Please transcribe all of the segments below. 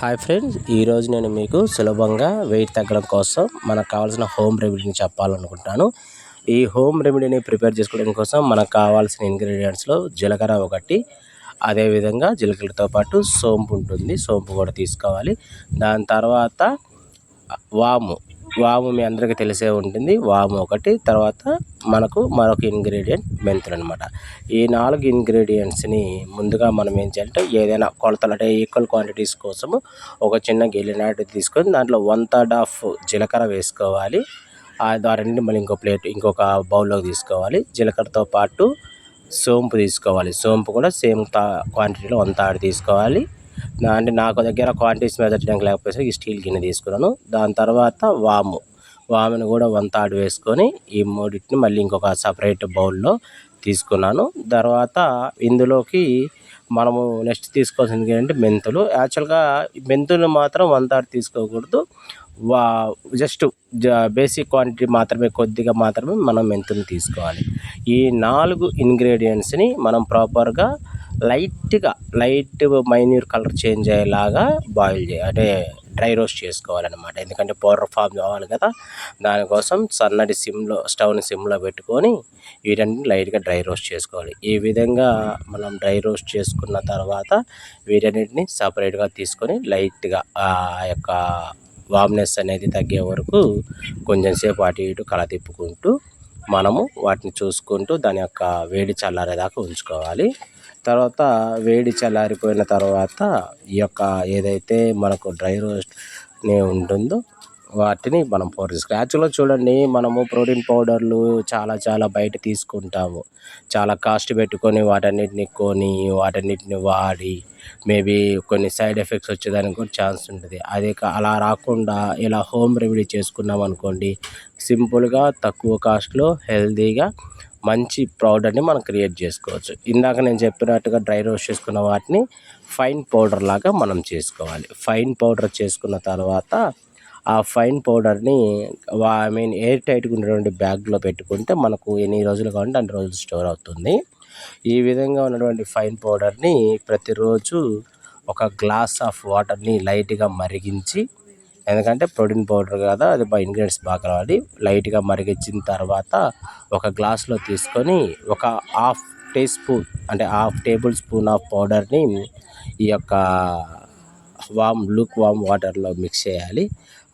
Hi friends, ఈరోజు నేను మీకు సులభంగా వెయిట్ తగ్గడం కోసం మనకు కావాల్సిన హోమ్ రెమెడీని చెప్పాలనుకుంటున్నాను. ఈ హోమ్ రెమెడీని ప్రిపేర్ చేసుకోవడం కోసం మనకు కావాల్సిన ఇంగ్రీడియంట్స్లో జీలకర్ర ఒకటి, అదేవిధంగా జీలకర్రతో పాటు సోంపు ఉంటుంది, సోంపు కూడా తీసుకోవాలి. దాని తర్వాత వాము మీ అందరికీ తెలిసే ఉంటుంది. వాము ఒకటి, తర్వాత మనకు మరొక ఇంగ్రీడియంట్ మెంతులు అనమాట. ఈ 4 ఇంగ్రీడియంట్స్ని ముందుగా మనం ఏం చేయాలంటే ఏదైనా కొలతలు అంటే ఈక్వల్ క్వాంటిటీస్ కోసము ఒక చిన్న గిన్నె తీసుకొని దాంట్లో 1/3 ఆఫ్ జీలకర్ర వేసుకోవాలి. దానిని మళ్ళీ ఇంకొక బౌల్లోకి తీసుకోవాలి. జీలకర్రతో పాటు సోంపు తీసుకోవాలి. సోంపు కూడా సేమ్ క్వాంటిటీలో 1/3 తీసుకోవాలి. అంటే నాకు దగ్గర క్వాంటిటీస్ మెజర్చడానికి లేకపోతే ఈ స్టీల్ గిన్నె తీసుకున్నాను. దాని తర్వాత వాముని కూడా 1/3 వేసుకొని ఈ మూడింటిని మళ్ళీ ఇంకొక సపరేట్ బౌల్లో తీసుకున్నాను. తర్వాత ఇందులోకి మనము నెక్స్ట్ తీసుకోవాల్సింది ఏంటంటే మెంతులు. యాక్చువల్గా మెంతులు మాత్రం 1/3 తీసుకోకూడదు. జస్ట్ బేసిక్ క్వాంటిటీ మాత్రమే, కొద్దిగా మాత్రమే మనం మెంతులు తీసుకోవాలి. ఈ 4 ఇంగ్రీడియంట్స్ని మనం ప్రాపర్గా లైట్ మైన్యూర్ కలర్ చేంజ్ అయ్యేలాగా బాయిల్ చేయాలి, అంటే డ్రై రోస్ట్ చేసుకోవాలన్నమాట. ఎందుకంటే పౌడర్ ఫామ్ కావాలి కదా, దానికోసం సన్నటి స్టవ్ని సిమ్లో పెట్టుకొని వీటన్నిటిని లైట్గా డ్రై రోస్ట్ చేసుకోవాలి. ఈ విధంగా మనం డ్రై రోస్ట్ చేసుకున్న తర్వాత వీటన్నిటిని సపరేట్గా తీసుకొని లైట్గా ఆ యొక్క వామ్నెస్ అనేది తగ్గే వరకు కొంచెం సేపు అటు ఇటు కల తిప్పుకుంటూ మనము వాటిని చూసుకుంటూ దాని యొక్క వేడి చల్లారేదాకా ఉంచుకోవాలి. తర్వాత వేడి చల్లారిపోయిన తర్వాత ఈ యొక్క ఏదైతే మనకు డ్రై రోస్ట్ ఉంటుందో వాటిని మనం పౌడర్ చేసుకోవాలి. యాక్చువల్గా చూడండి, మనము ప్రోటీన్ పౌడర్లు చాలా బయట తీసుకుంటాము. చాలా కాస్ట్ పెట్టుకొని వాటన్నిటిని వాడి మేబీ కొన్ని సైడ్ ఎఫెక్ట్స్ వచ్చేదానికి కూడా ఛాన్స్ ఉంటుంది. అలా రాకుండా ఇలా హోమ్ రెమెడీ చేసుకున్నాం అనుకోండి, సింపుల్గా తక్కువ కాస్ట్లో హెల్తీగా మంచి పౌడర్ని మనం క్రియేట్ చేసుకోవచ్చు. ఇందాక నేను చెప్పినట్టుగా డ్రై రోస్ట్ చేసుకున్న వాటిని ఫైన్ పౌడర్ లాగా మనం చేసుకోవాలి. ఫైన్ పౌడర్ చేసుకున్న తర్వాత ఆ ఫైన్ పౌడర్ని ఎయిర్ టైట్గా ఉన్నటువంటి బ్యాగ్లో పెట్టుకుంటే మనకు ఎన్ని రోజులు కావాలంటే అన్ని రోజులు స్టోర్ అవుతుంది. ఈ విధంగా ఉన్నటువంటి ఫైన్ పౌడర్ని ప్రతిరోజు ఒక గ్లాస్ ఆఫ్ వాటర్ని లైట్గా మరిగించి, ఎందుకంటే ప్రోటీన్ పౌడర్ కదా, అది ఇంగ్రీడియంట్స్ బాగా రావాలి. లైట్గా మరిగించిన తర్వాత ఒక గ్లాస్లో తీసుకొని ఒక హాఫ్ టేబుల్ స్పూన్ ఆఫ్ పౌడర్ని ఈ యొక్క లూక్ వామ్ వాటర్లో మిక్స్ చేయాలి.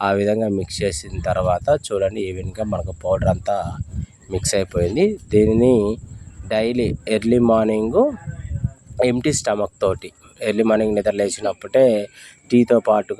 ఆ విధంగా మిక్స్ చేసిన తర్వాత చూడండి, ఈవెన్గా మనకు పౌడర్ అంతా మిక్స్ అయిపోయింది. దీనిని daily early morning empty stomach తోటి, ఎర్లీ మార్నింగ్ నిద్ర లేచినప్పుడే టీతో పాటు